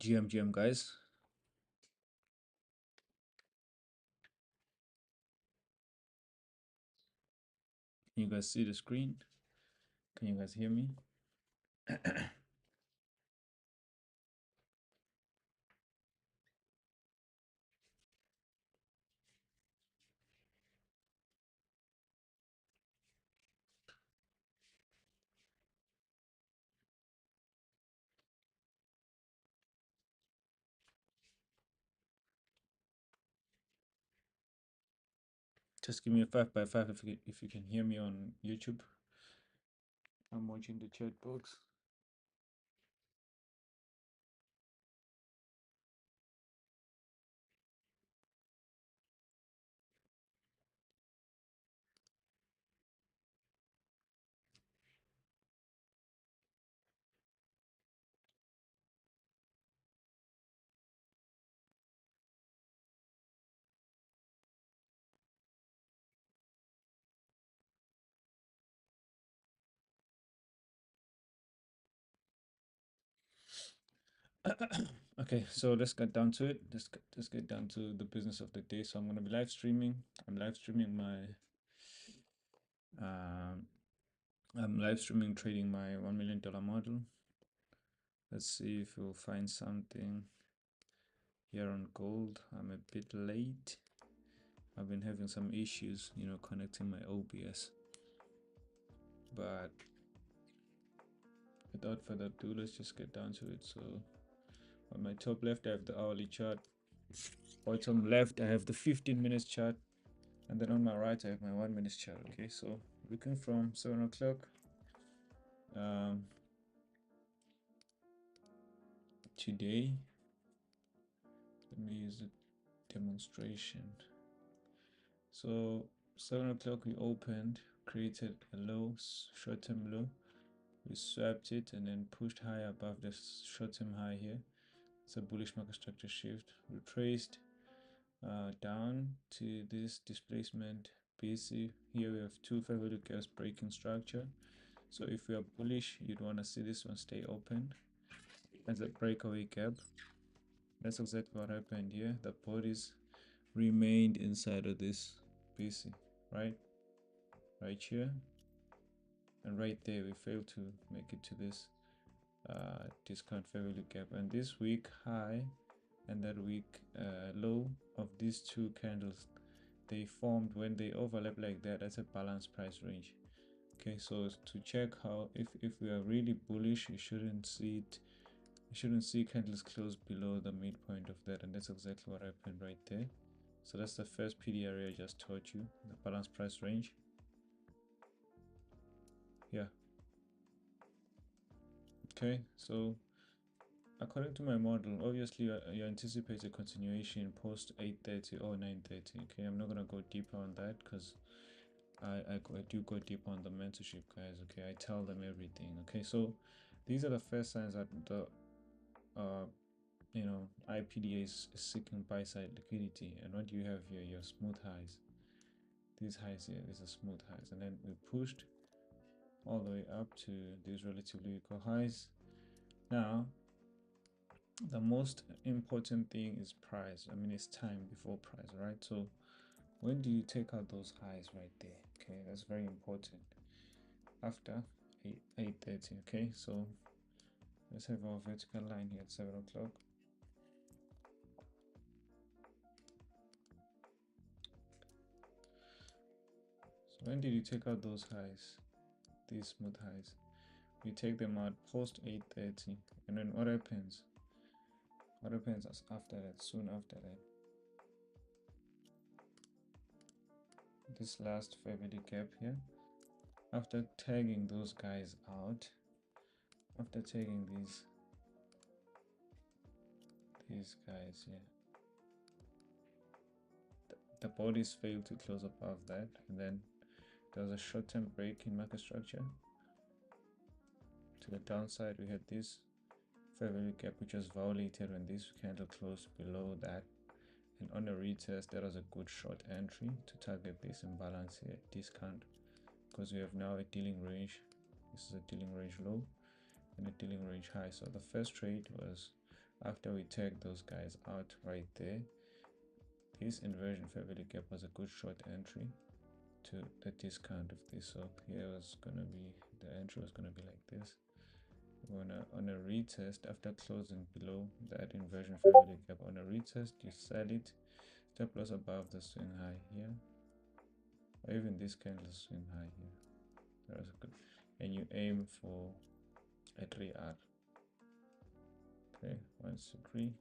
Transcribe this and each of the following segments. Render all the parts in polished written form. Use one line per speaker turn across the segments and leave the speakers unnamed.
GM guys. Can you guys see the screen? Can you guys hear me? Just give me a 5x5 if you can hear me on YouTube. I'm watching the chat box. Okay, so let's get down to it. Let's get down to the business of the day. So I'm gonna be live streaming. I'm live streaming trading my $1 million model. Let's see if we'll find something here on gold. I'm a bit late. I've been having some issues, connecting my OBS. But without further ado, let's just get down to it. So on my top left, I have the hourly chart. Bottom left, I have the 15 minutes chart. And then on my right, I have my 1 minute chart. Okay, so looking from 7 o'clock today. Let me use the demonstration. So 7 o'clock we opened, created a low, short-term low. We swapped it and then pushed high above the short-term high here. It's a bullish market structure shift. Retraced down to this displacement BTC. Here we have two fair value gaps breaking structure. So if we are bullish, you'd want to see this one stay open as a breakaway gap. That's exactly what happened here. The bodies remained inside of this BTC, right here, and right there we failed to make it to this discount fair value gap. And this week high and that week low of these two candles, they formed when they overlap like that. That's a balanced price range. Okay, so to check how if we are really bullish, you shouldn't see it. You shouldn't see candles close below the midpoint of that, and that's exactly what happened right there. So that's the first PD area I just taught you, the balanced price range. Yeah. Okay, so according to my model, obviously you anticipate a continuation post 8:30 or 9:30. Okay, I'm not gonna go deeper on that because I do go deeper on the mentorship, guys. Okay, I tell them everything. Okay, so these are the first signs that the IPDA is seeking buy side liquidity. And what you have here, your smooth highs. These highs here, these are smooth highs, and then we pushed all the way up to these relatively equal highs. Now the most important thing is price. I mean, it's time before price, right? So when do you take out those highs right there? Okay, that's very important. After 8:30. Okay, so let's have our vertical line here at 7 o'clock. So when did you take out those highs, these smooth highs? You take them out post 8:30, and then what happens? What happens after that? Soon after that, this last fair value gap here, after tagging those guys out, after tagging these guys here, the bodies failed to close above that, and then there was a short-term break in market structure. To the downside, we had this fair value gap which was violated when this candle closed below that, and on a retest that was a good short entry to target this imbalance here, discount, because we have now a dealing range. This is a dealing range low and a dealing range high. So the first trade was after we take those guys out right there, this inversion fair value gap was a good short entry to the discount of this. So here was going to be, the entry was going to be like this. On a retest, after closing below that inversion fair value gap, on a retest you sell it, stop loss above the swing high here, or even this candle swing high here. That was good. And you aim for a 3R. Okay, 1, 2, 3,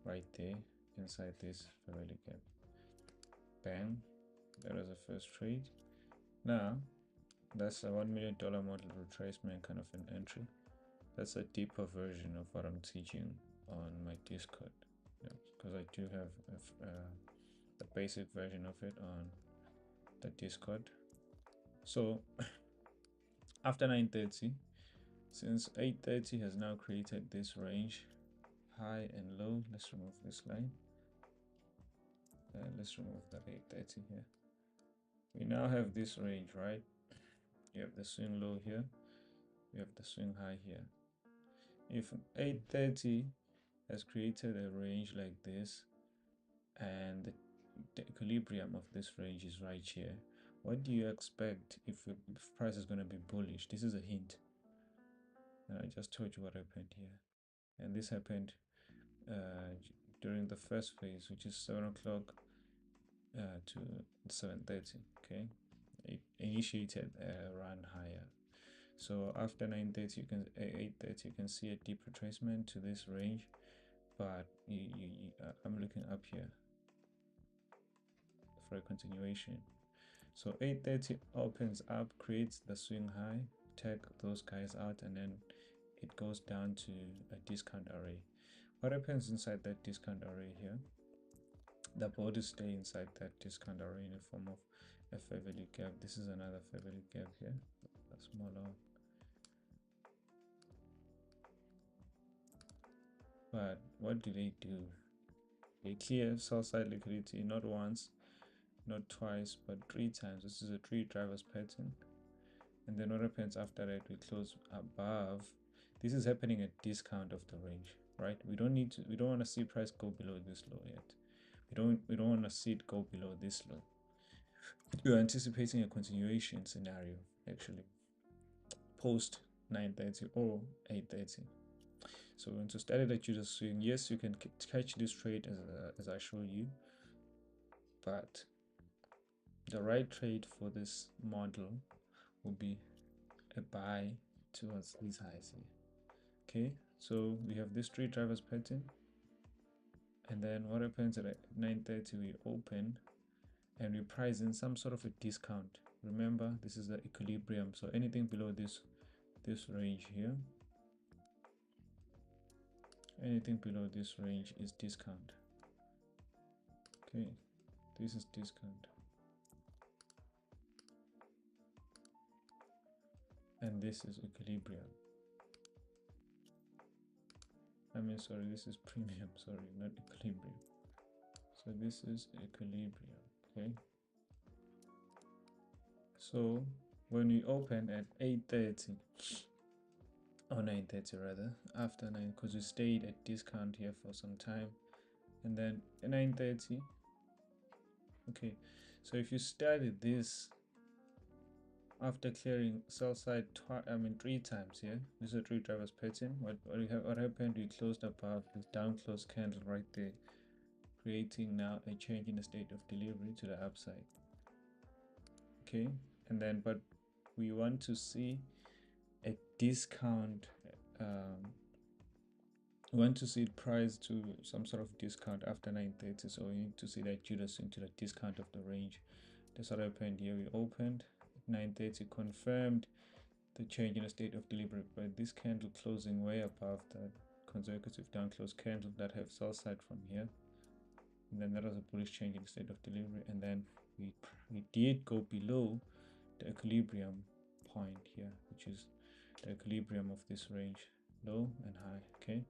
right there inside this fair value gap. Bang, that was the first trade. Now that's a $1 million model retracement kind of an entry. That's a deeper version of what I'm teaching on my Discord, because I do have the basic version of it on the Discord. So after 9:30, since 8:30 has now created this range, high and low, let's remove this line. Let's remove that 8:30 here. We now have this range, right? You have the swing low here, you have the swing high here. If 8:30 has created a range like this, and the equilibrium of this range is right here, what do you expect if price is going to be bullish? This is a hint. And I just told you what happened here. And this happened during the first phase, which is 7 o'clock to 7:30. Okay, it initiated a run higher. So after 9:30, you can 8:30, you can see a deep retracement to this range, but I'm looking up here for a continuation. So 8:30 opens up, creates the swing high, take those guys out, and then it goes down to a discount array. What happens inside that discount array here? The borders stay inside that discount array in the form of a fair value gap. This is another fair value gap here, a smaller. But what do? They clear sell side liquidity not once, not twice, but 3 times. This is a 3 drivers pattern. And then what happens after that? We close above. This is happening at discount of the range, right? We don't want to see price go below this low yet. We don't want to see it go below this low. We're anticipating a continuation scenario actually post 9:30 or 8:30. So we want to start it at Judas swing. Yes, you can catch this trade as I showed you, but the right trade for this model will be a buy towards these highs here. Okay, so we have this 3 drivers pattern, and then what happens at 9:30? We open and we price in some sort of a discount. Remember, this is the equilibrium, so anything below this range here, anything below this range is discount. Okay, this is discount, and this is equilibrium. Sorry, this is premium, sorry, not equilibrium. So this is equilibrium. Okay, so when we open at 8:30 or 9:30 rather, after 9, because we stayed at discount here for some time, and then at 9:30, okay, so if you started this after clearing sell side 3 times here, this is a 3 drivers pattern. What happened? We closed above this down close candle right there, creating now a change in the state of delivery to the upside. Okay, and then but we want to see a discount. We want to see it priced to some sort of discount after 9:30, so we need to see that Judas into the discount of the range. That's what happened here. We opened 9:30, confirmed the change in the state of delivery, but this candle closing way above that consecutive down close candle that have sell side from here, and then that was a bullish change in the state of delivery, and then we did go below the equilibrium point here, which is the equilibrium of this range, low and high. Okay,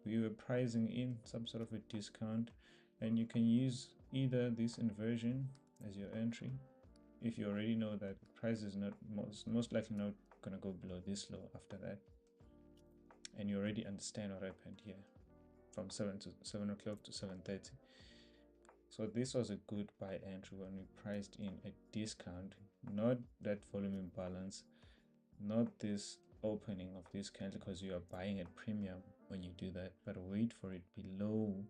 we were pricing in some sort of a discount, and you can use either this inversion as your entry if you already know that price is not most likely not gonna go below this low after that, and you already understand what happened here. from 7 o'clock to 7:30. So this was a good buy entry when we priced in a discount, not that volume imbalance, not this opening of this candle, because you are buying at premium when you do that, but wait for it below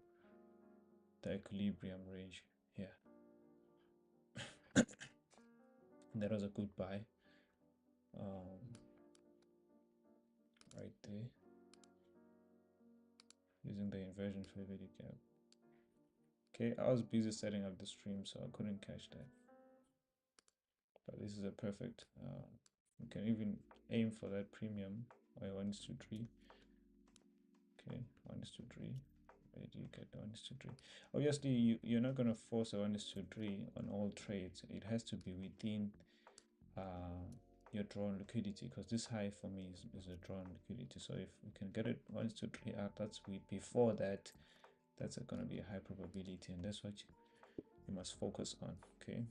the equilibrium range here. That was a good buy right there, using the inversion fair value gap. Okay, I was busy setting up the stream, so I couldn't catch that, but this is a perfect you can even aim for that premium by 1:3. Okay, 1:3. Where do you get the 1:3? Obviously, you're not going to force a 1:3 on all trades. It has to be within your drawn liquidity, because this high for me is a drawn liquidity. So if we can get it 1:3 out, that's before that, that's going to be a high probability, and that's what you must focus on. Okay,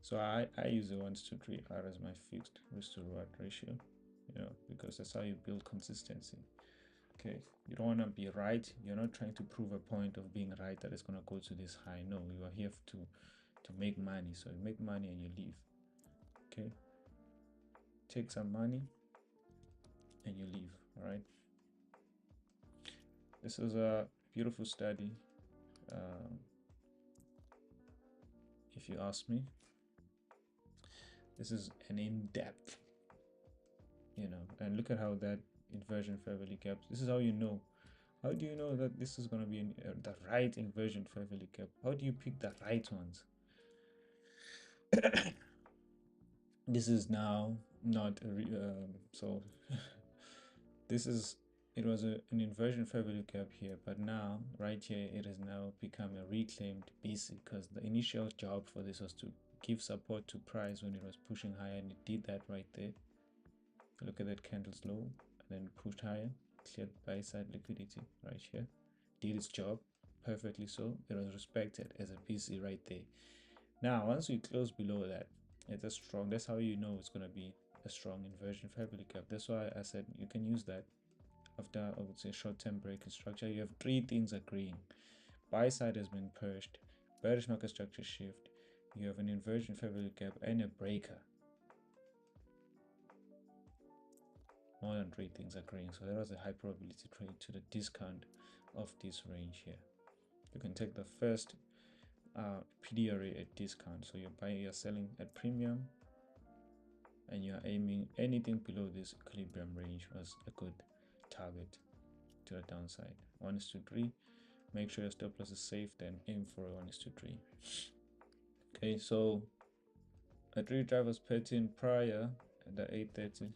so I use the 1:3 out as my fixed risk to reward ratio, because that's how you build consistency. Okay, you don't want to be right. You're not trying to prove a point of being right that it's going to go to this high. No, you are here to make money. So you make money and you leave. Okay, take some money and you leave. All right, this is a beautiful study, if you ask me. This is an in-depth, and look at how that inversion fair value gap, this is how you know. How do you know that this is going to be the right inversion fair value gap? How do you pick the right ones? This is now not so this is, it was an inversion fair value gap here, but now right here it has now become a reclaimed BC, because the initial job for this was to give support to price when it was pushing higher, and it did that right there. Look at that candle's low, and then pushed higher, cleared buy side liquidity right here, did its job perfectly. So it was respected as a BC right there. Now once we close below that, it's a strong, that's how you know it's going to be a strong inversion fair value gap. That's why I said you can use that after, I would say, short-term break structure. You have three things agreeing: buy side has been purged, bearish market structure shift, you have an inversion fair value gap, and a breaker. More than three things agreeing. So that was a high probability trade to the discount of this range here. You can take the first PDRA at discount. So you're selling at premium, and you're aiming anything below this equilibrium range was a good target to the downside. 1:3. Make sure your stop loss is safe, then aim for a 1:3. Okay, so a 3 drivers pattern prior at the 8:30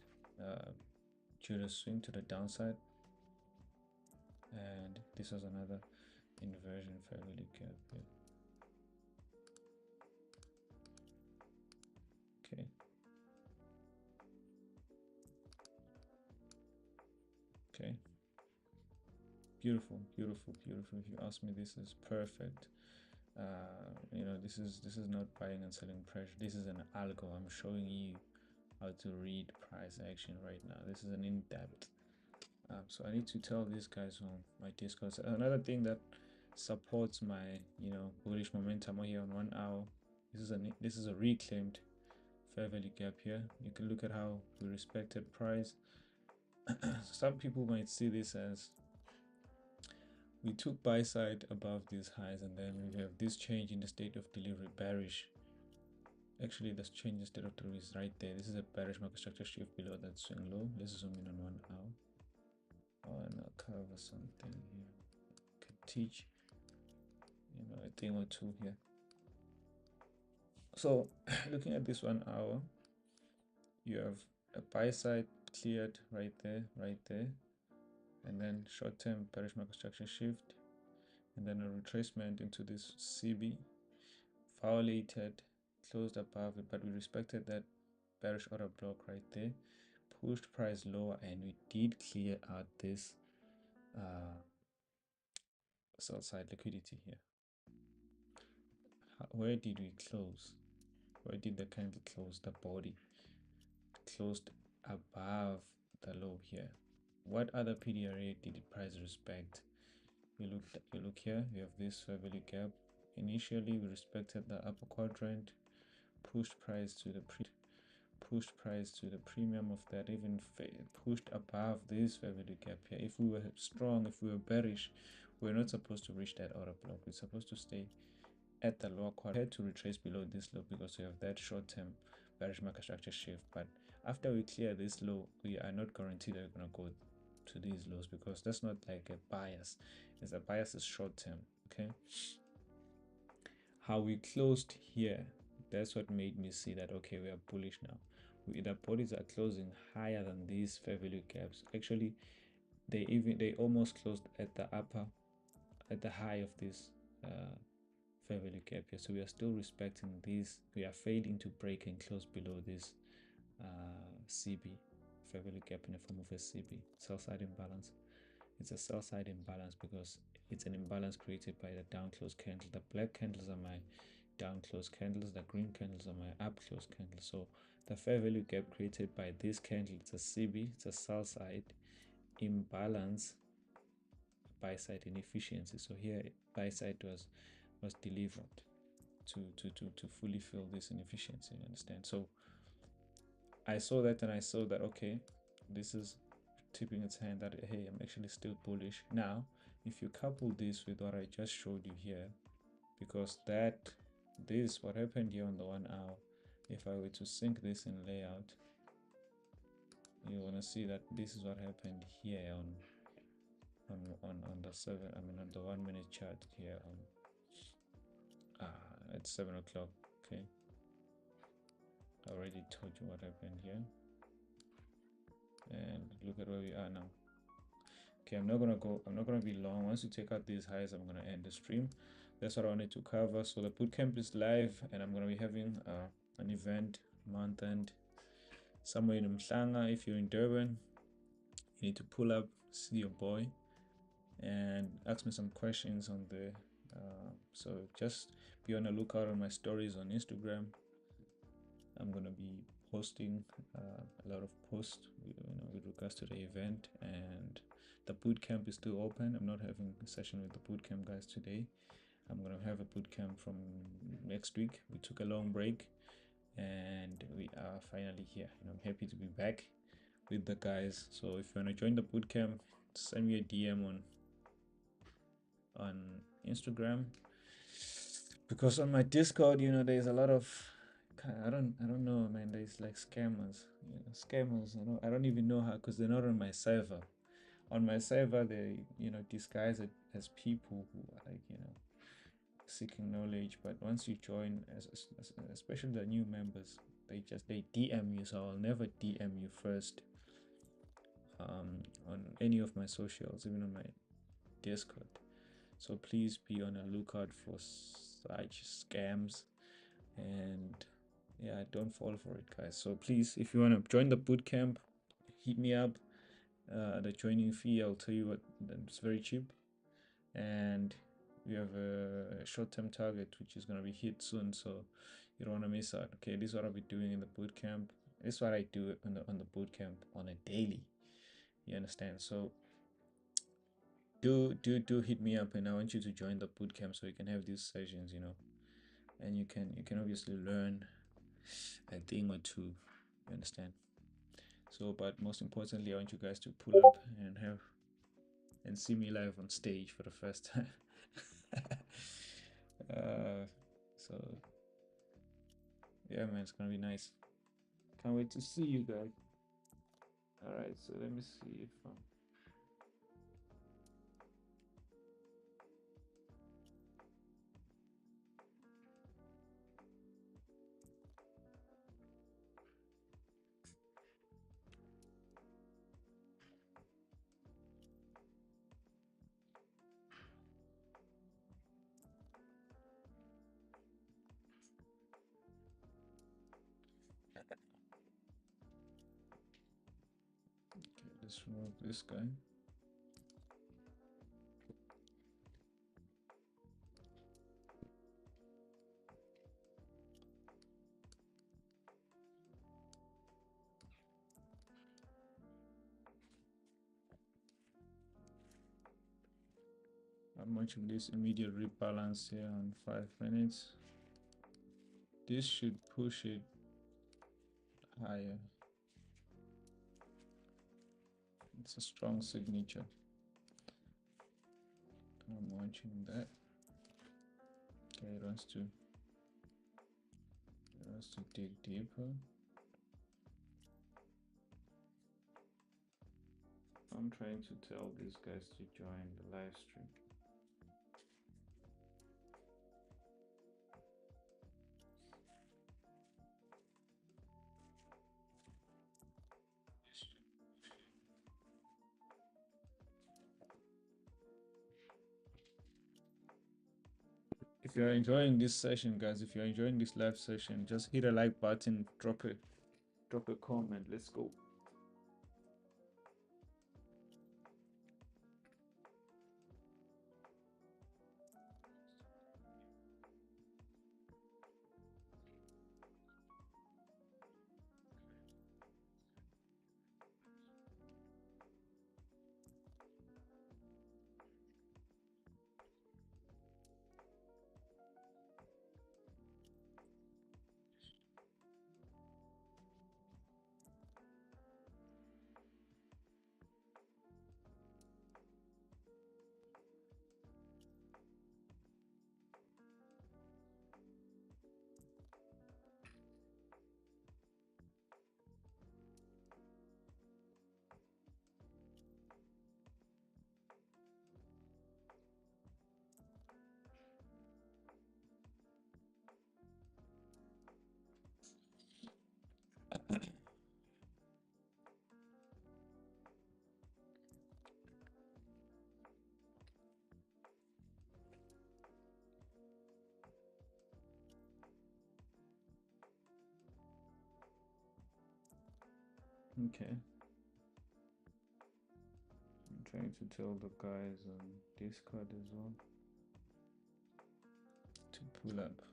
due to swing to the downside, and this was another inversion fair value gap here. Okay, okay, beautiful, beautiful, beautiful. If you ask me, this is perfect. This is not buying and selling pressure. This is an algo. I'm showing you how to read price action right now. This is an in-depth. So I need to tell these guys on my Discord. So another thing that supports my bullish momentum here on 1 hour. This is a reclaimed fair value gap here. You can look at how we respected price. Some people might see this as we took buy side above these highs, and then we have this change in the state of delivery, bearish. Actually, this change in the state of delivery is right there. This is a bearish market structure shift below that swing low. Let's zoom in on 1 hour. And I'll cover something here. Can teach a thing or two here. So looking at this 1 hour, you have a buy side cleared right there, and then short-term bearish market structure shift, and then a retracement into this CB, violated, closed above it, but we respected that bearish order block right there, pushed price lower, and we did clear out this sell side liquidity here. Where did we close? Where did the candle close? The body closed above the low here. What other PDRA did the price respect? you look here, we have this fair value gap. Initially we respected the upper quadrant, pushed price to the premium of that, even pushed above this fair value gap here. If we were strong, if we were bearish, we're not supposed to reach that order block. We're supposed to stay at the lower quadrant to retrace below this low, because we have that short-term bearish market structure shift. But after we clear this low, we are not guaranteed that we're going to go to these lows, because that's not like a bias. It's a bias is short-term. Okay, how we closed here, that's what made me see that okay, we are bullish now. The bodies are closing higher than these fair value gaps. Actually, they almost closed at the high of this fair value gap here. So we are still respecting these. We are failing to break and close below this CB, fair value gap, in the form of a CB, sell side imbalance. It's a sell side imbalance because it's an imbalance created by the down close candle. The black candles are my down close candles, the green candles are my up close candles. So the fair value gap created by this candle, it's a CB, it's a sell side imbalance, buy side inefficiency. So here buy side was delivered to fully fill this inefficiency, you understand? So I saw that, and I saw that okay, this is tipping its hand that hey, I'm actually still bullish. Now if you couple this with what I just showed you here, because this what happened here on the 1 hour, if I were to sync this in layout, you want to see that this is what happened here on the 1 minute chart here on at 7 o'clock. Okay, I already told you what happened here, and look at where we are now. Okay, I'm not gonna be long. Once you take out these highs, I'm gonna end the stream. That's what I wanted to cover. So the bootcamp is live, and I'm gonna be having an event month end somewhere in Mhlanga. If you're in Durban, you need to pull up, see your boy, and ask me some questions on the so just be on the lookout on my stories on Instagram. I'm gonna be posting a lot of posts with regards to the event, and the bootcamp is still open. I'm not having a session with the bootcamp guys today. I'm gonna have a bootcamp from next week. We took a long break and we are finally here. I'm happy to be back with the guys. So if you want to join the bootcamp, send me a DM on Instagram, because on my Discord, there's a lot of I don't know, man. There's like scammers, I don't even know how, because they're not on my server. On my server, they disguise it as people who are like seeking knowledge. But once you join, especially the new members, they DM you. So I'll never DM you first on any of my socials, even on my Discord. So please be on a lookout for such scams, and yeah, don't fall for it, guys. So please, if you want to join the bootcamp, hit me up. The joining fee, I'll tell you what, it's very cheap, and we have a short-term target which is going to be hit soon, so you don't want to miss out. Okay, this is what I'll be doing in the bootcamp. This is what I do on the bootcamp on a daily, you understand? So do hit me up, and I want you to join the bootcamp so you can have these sessions, and you can obviously learn a thing or two, you understand? So, but most importantly, I want you guys to pull up and see me live on stage for the first time. So yeah, man, it's gonna be nice. Can't wait to see you guys. All right, so let me see if okay, let's remove this guy. much of this immediate rebalance here on 5 minutes. This should push it higher. It's a strong signature. I'm watching that. Okay, it wants to dig deeper. I'm trying to tell these guys to join the live stream. If you're enjoying this session, guys, if you're enjoying this live session, just hit a like button, drop a comment. Let's go. Okay. I'm trying to tell the guys on Discord as well to pull up.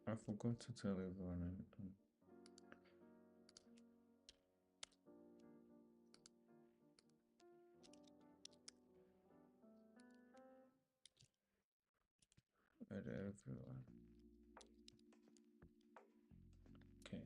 I forgot to tell everyone. Everyone. Okay.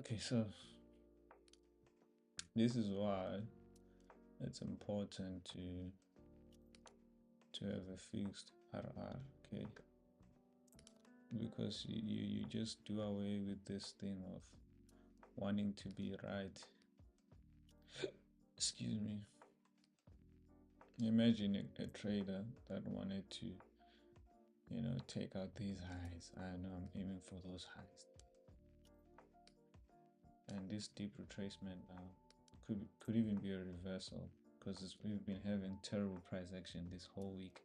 Okay, so this is why it's important to have a fixed RR, okay? Because you just do away with this thing of wanting to be right. Excuse me. Imagine a trader that wanted to, you know, take out these highs. I know I'm aiming for those highs. And this deep retracement now could even be a reversal, because we've been having terrible price action this whole week.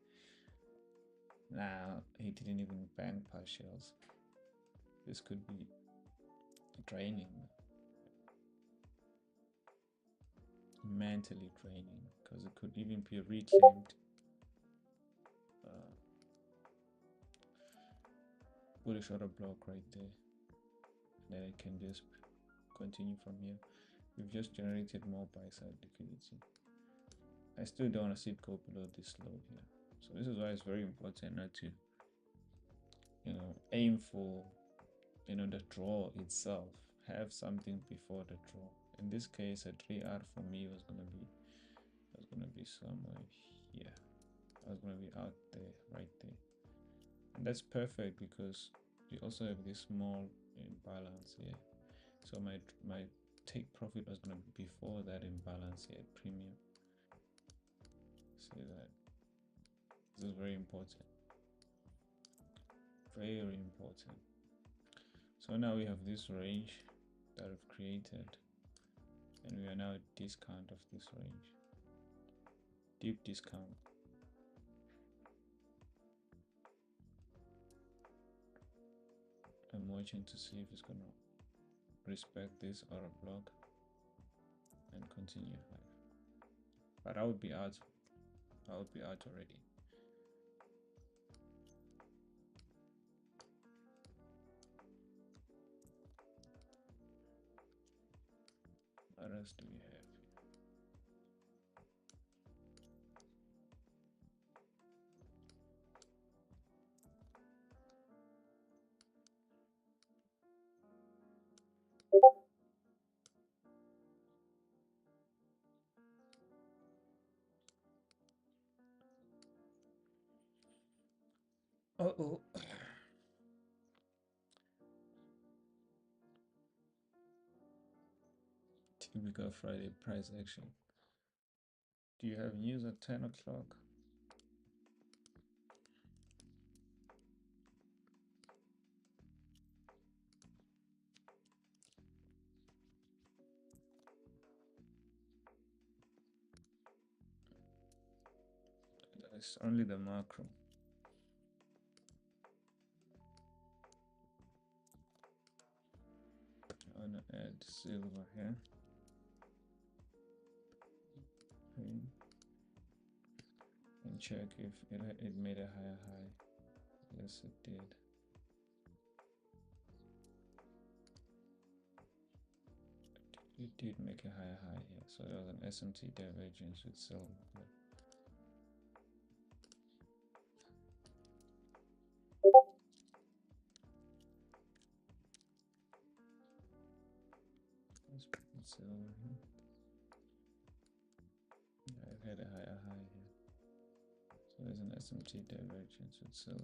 Now he didn't even bank partials. This could be draining, mentally draining because it could even be reclaimed. Bullish order block right there. Then it can just continue from here. We've just generated more buy side liquidity. I still don't want to see it go below this low here. So this is why it's very important not to, aim for, the draw itself. Have something before the draw. In this case, a 3R for me was gonna be somewhere here. I was gonna be out there, right there, and that's perfect because we also have this small imbalance here. So my take profit was gonna be before that imbalance here at premium. See that? This is very important. Very important. So now we have this range that we've created, and we are now at discount of this range. Deep discount. I'm watching to see if it's gonna respect this or a block and continue high. But I would be out. I would be out already. What else do we have? Uh-oh. Typical Friday price action. Do you have news at 10 o'clock? It's only the macro. I want to add silver here. Okay. And check if it made a higher high. Yes, it did. It did make a higher high here. So there was an SMC divergence with silver. Let's put silver here. Yeah, I've had a higher high here. So there's an SMC divergence with silver.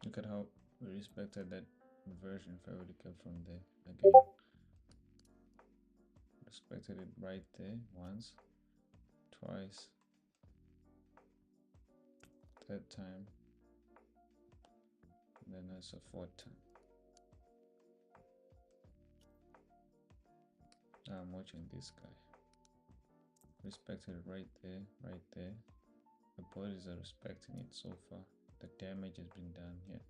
Look at how we respected that inversion vertical from there again. Respected it right there once, twice, third time, and then that's a fourth time. Now I'm watching this guy. Respected it right there, right there. The bodies are respecting it so far. The damage has been done here.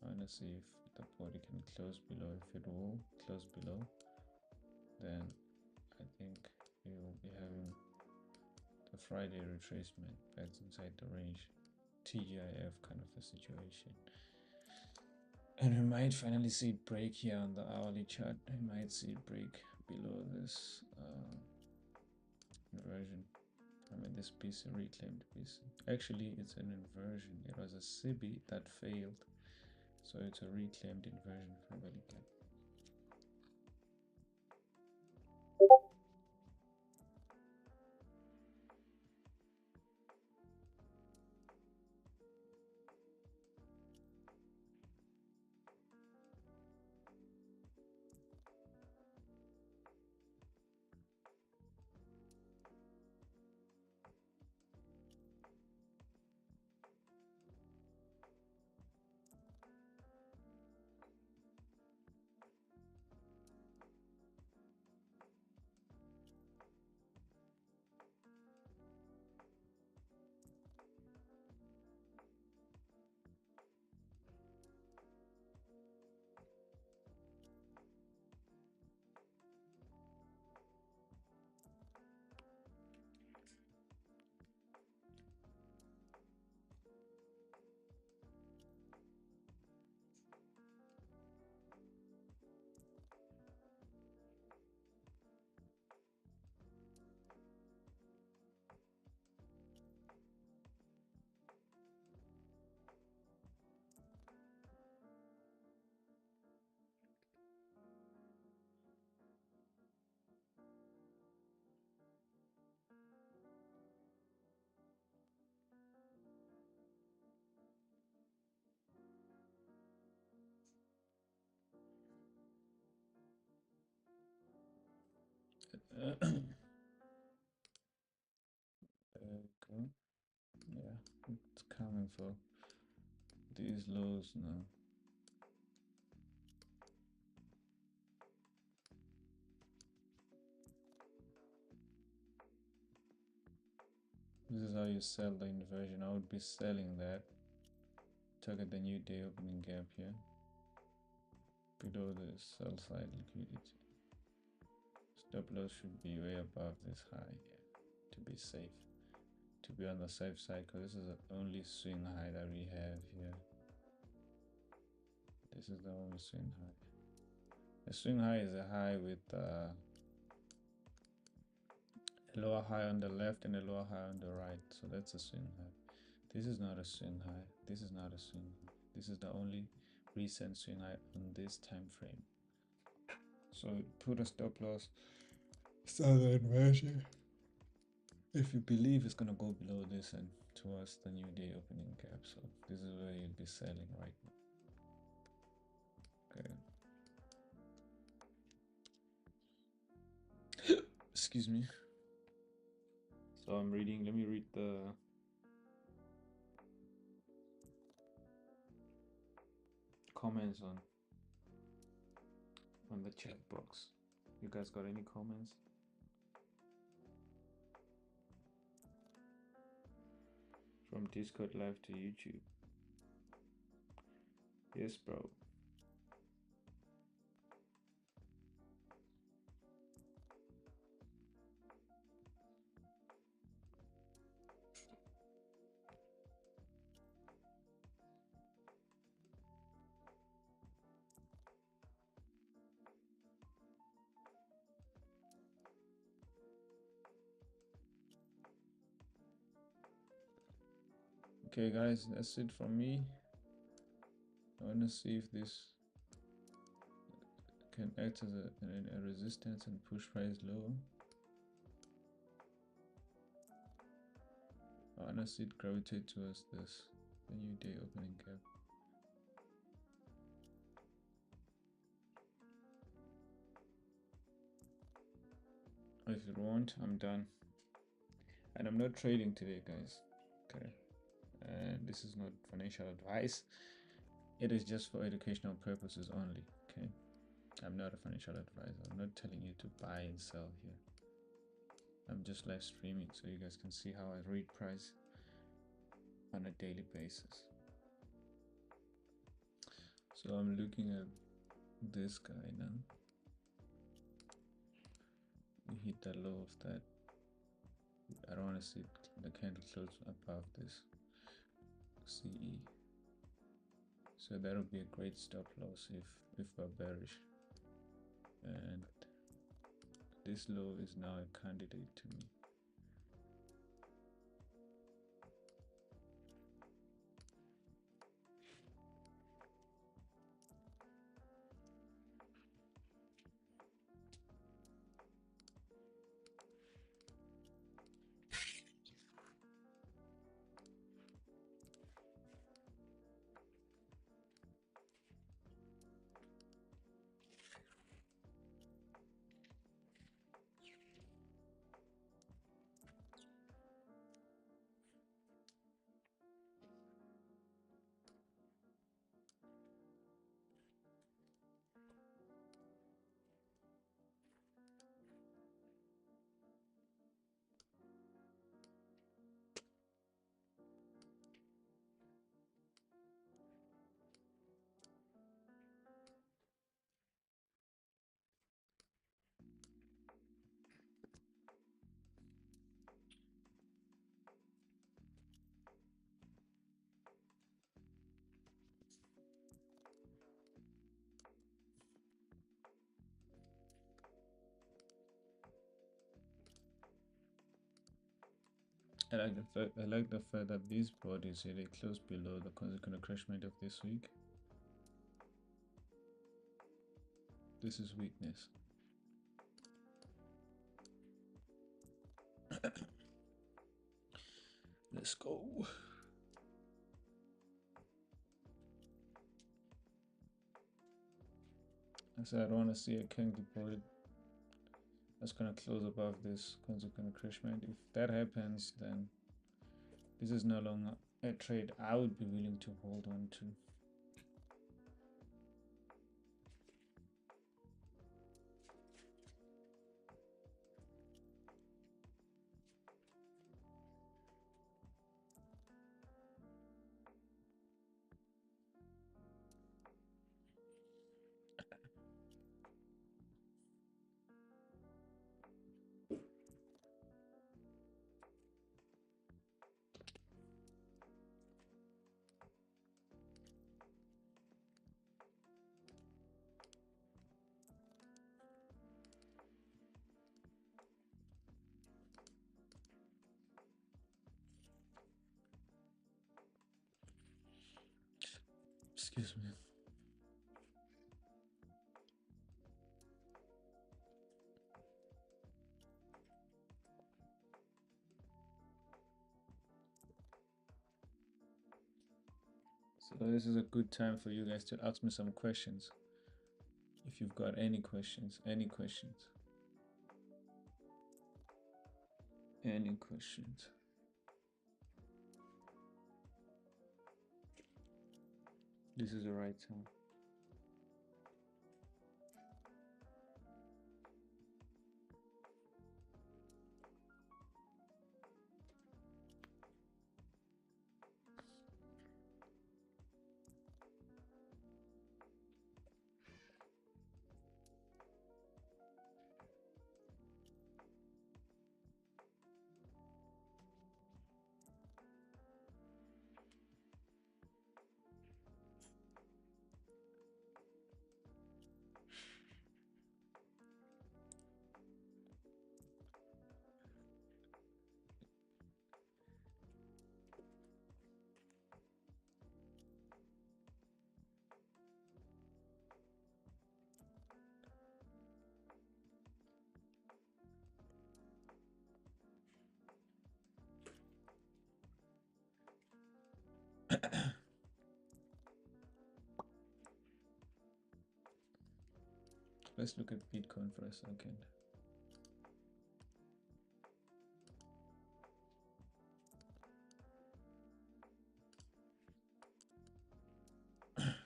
I want to see if the body can close below. If it will close below, then I think we will be having the Friday retracement back inside the range, TGIF kind of a situation. And we might finally see it break here on the hourly chart. We might see it break below this inversion. I mean, this piece, reclaimed piece. Actually, it's an inversion. It was a CB that failed. So it's a reclaimed inversion vertical. There we go. Yeah, it's coming for these lows now. This is how you sell the inversion. I would be selling that. Target the new day opening gap here below the sell side liquidity. Stop loss should be way above this high here to be safe, to be on the safe side, because this is the only swing high that we have here. This is the only swing high. The swing high is a high with a lower high on the left and a lower high on the right, so that's a swing high. This is not a swing high. This is not a swing high. This is the only recent swing high on this time frame. So put a stop loss, sell the inversion. If you believe it's gonna go below this and towards the new day opening gap, so this is where you'll be selling right now. Okay. Excuse me. So I'm reading. Let me read the comments on the chat box. You guys got any comments? From Discord live to YouTube. Yes, bro. Okay guys, that's it from me. I want to see if this can act as a resistance and push price lower. I want to see it gravitate towards this, the new day opening gap. If you want, I'm done. And I'm not trading today, guys. Okay. And this is not financial advice. It is just for educational purposes only. Okay. I'm not a financial advisor. I'm not telling you to buy and sell here. I'm just live streaming so you guys can see how I read price on a daily basis. So I'm looking at this guy now. We hit the low of that. I don't want to see the candle close above this CE. So that'll be a great stop loss if we're bearish. And this low is now a candidate to me. I like the fact that these bodies here, they close below the consequent accrement of this week. This is weakness. Let's go. I said I don't want to see a king deployed That's gonna close above this consequent encroachment. If that happens, then this is no longer a trade I would be willing to hold on to. Excuse me. So this is a good time for you guys to ask me some questions. If you've got any questions, any questions. This is the right time. Let's look at Bitcoin for a second.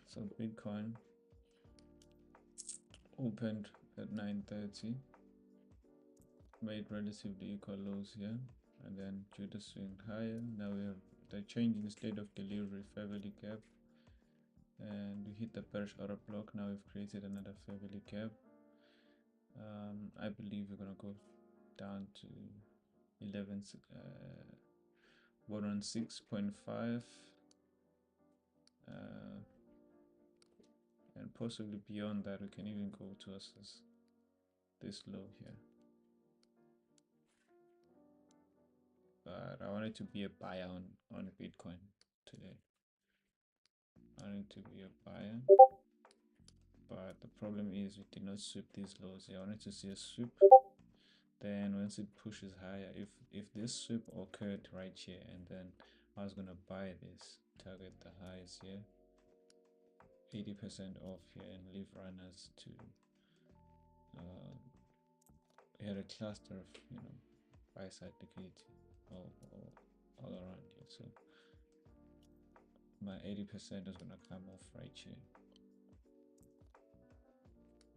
So Bitcoin opened at 930, made relatively equal lows here, and then due to swing higher, now we have the change in the state of delivery, fair value gap, and we hit the bearish order block. Now we've created another fair value gap. I believe we're gonna go down to 116.5 and possibly beyond that. We can even go to this low here, but I wanted to be a buyer on Bitcoin today. I wanted to be a buyer, but the problem is we did not sweep these lows here. I wanted to see a sweep. Then once it pushes higher, if this sweep occurred right here, and then I was gonna buy this, target the highs here, 80% off here, and leave runners to we had a cluster of buy side liquidity all around here. So my 80% is gonna come off right here.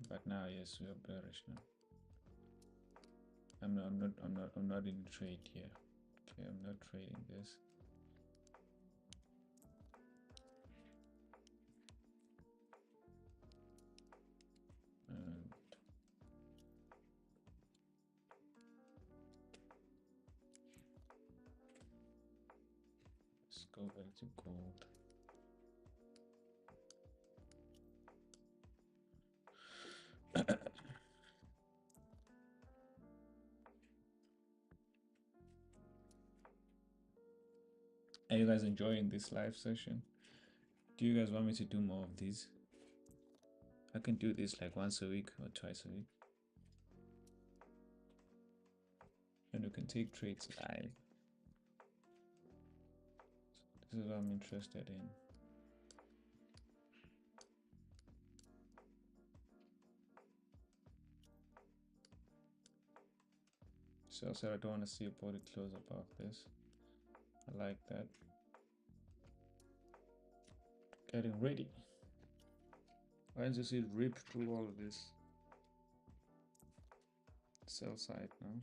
But now, yes, we are bearish now. I'm not in trade here. Okay, I'm not trading this. And let's go back to gold. Are you guys enjoying this live session? Do you guys want me to do more of these? I can do this like once a week or twice a week. And we can take trades live. This is what I'm interested in. Sell side, I don't want to see a body close above this. I like that. Getting ready. Why don't you see it rip through all of this? Sell side now.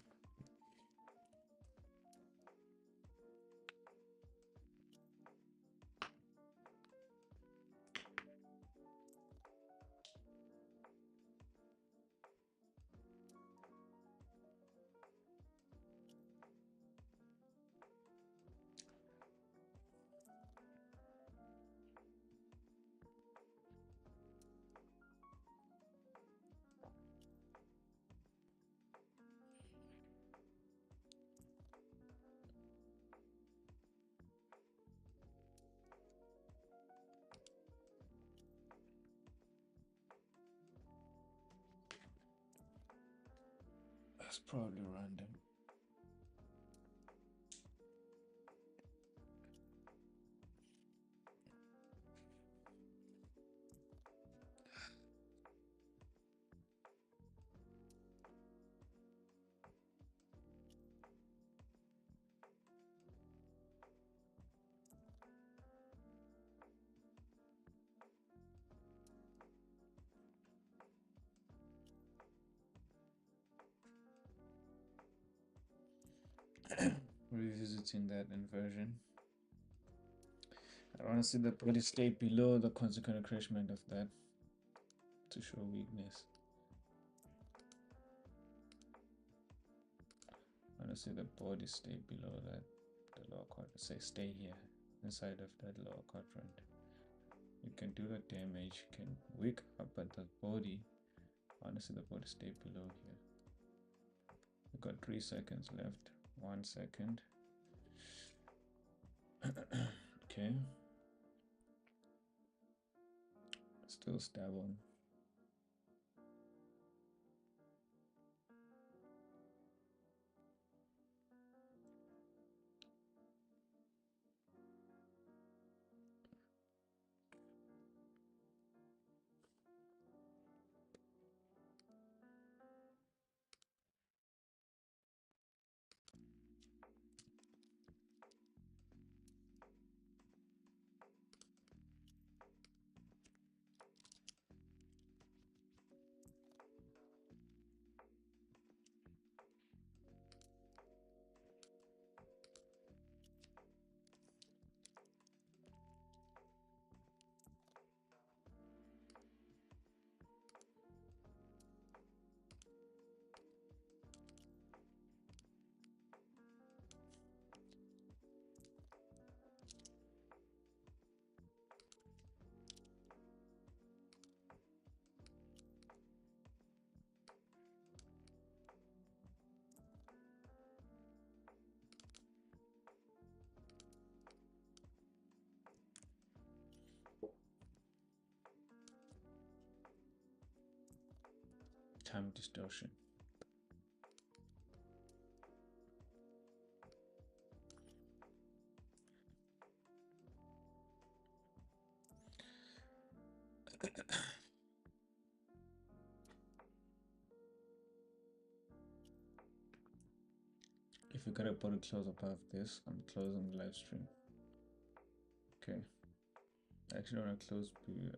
That's probably random. Revisiting that inversion. I want to see the body stay below the consequent encroachment of that to show weakness. I want to see the body stay below that, the lower quadrant. Say stay here inside of that lower quadrant. You can do the damage, you can wick up at the body. I want to see the body stay below here. We've got 3 seconds left. 1 second. Okay. Still stable. Time distortion. If you gotta put it close above this, I'm closing the live stream. Okay. I actually want to close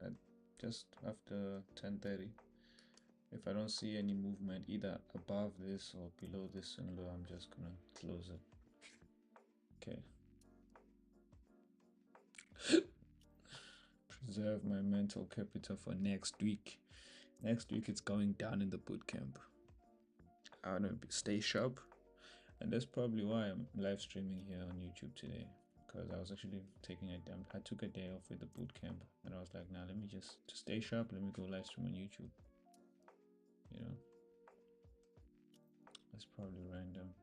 at just after 10:30. If I don't see any movement either above this or below this and low, I'm just gonna close it. Okay. Preserve my mental capital for next week. Next week it's going down in the boot camp. I want to stay sharp, and that's probably why I'm live streaming here on YouTube today, because I was actually I took a day off with the boot camp, and I was like, nah, let me just to stay sharp, let me go live stream on YouTube. You know, that's probably random.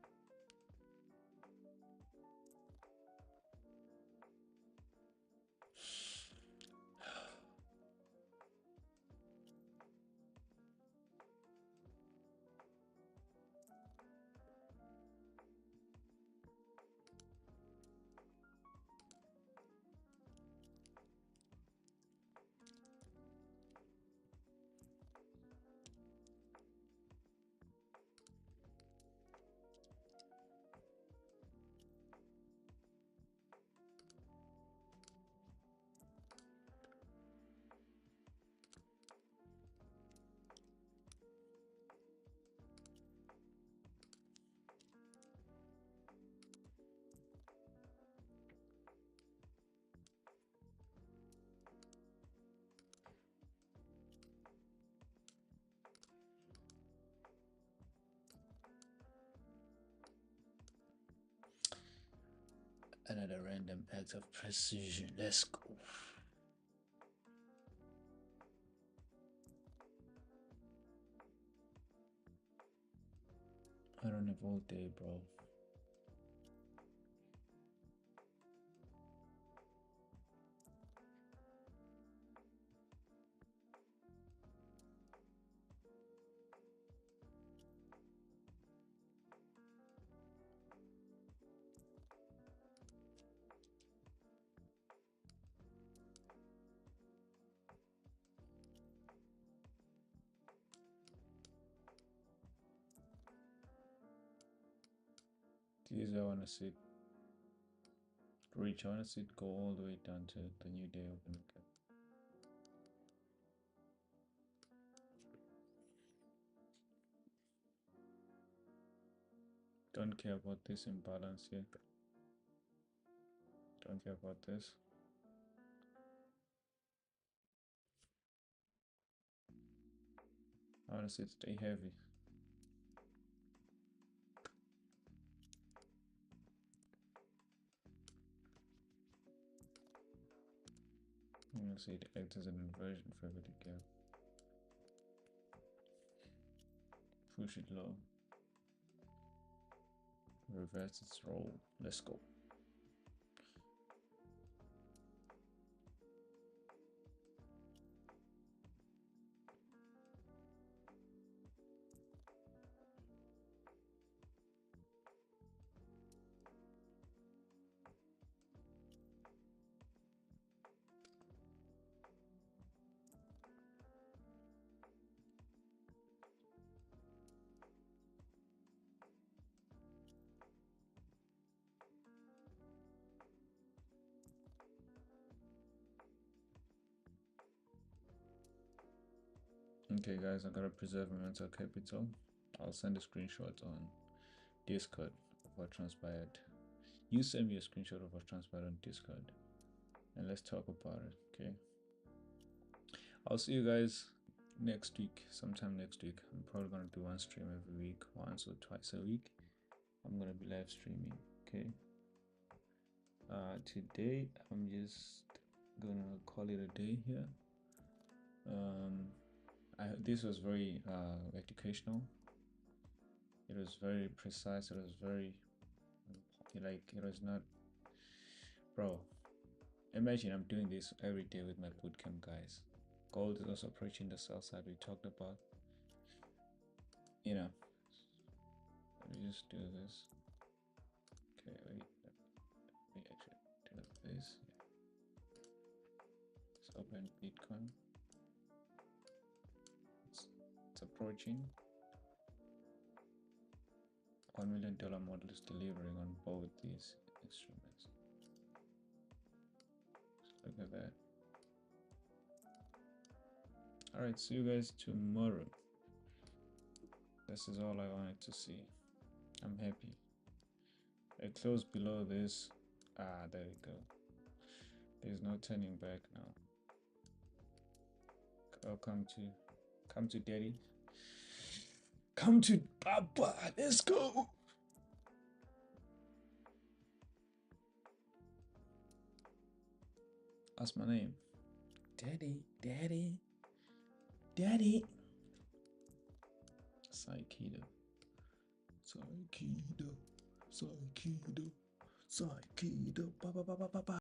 Another random act of precision. Let's go. I don't have all day, bro. These I want to see it reach. I want to see it go all the way down to the new day open again. Don't care about this imbalance here. Don't care about this. I want to see it stay heavy. I want to see it act as an inversion for every gap. Push it low. Reverse its role. Let's go. Okay guys, I gotta preserve my mental capital. I'll send a screenshot on Discord of what transpired. You send me a screenshot of what transpired on Discord and let's talk about it, okay? I'll see you guys next week, sometime next week. I'm probably gonna do one stream every week, once or twice a week. I'm gonna be live streaming, okay? Today I'm just gonna call it a day here. This was very educational. It was very precise. It was very it was not, bro. Imagine I'm doing this every day with my bootcamp guys. Gold is also approaching the sell side we talked about. You know, let me just do this. Okay, wait. Let me actually do this. Yeah. Let's open Bitcoin. It's approaching. $1 million model is delivering on both these instruments. Look at that. All right, see you guys tomorrow. This is all I wanted to see. I'm happy. I close below this. There we go. There's no turning back now. Oh, come to daddy. Come to Papa. Let's go. That's my name. Daddy, daddy, daddy. Psychedo. Psychedo. Psychedo. Psychedo. Ba ba ba ba ba ba.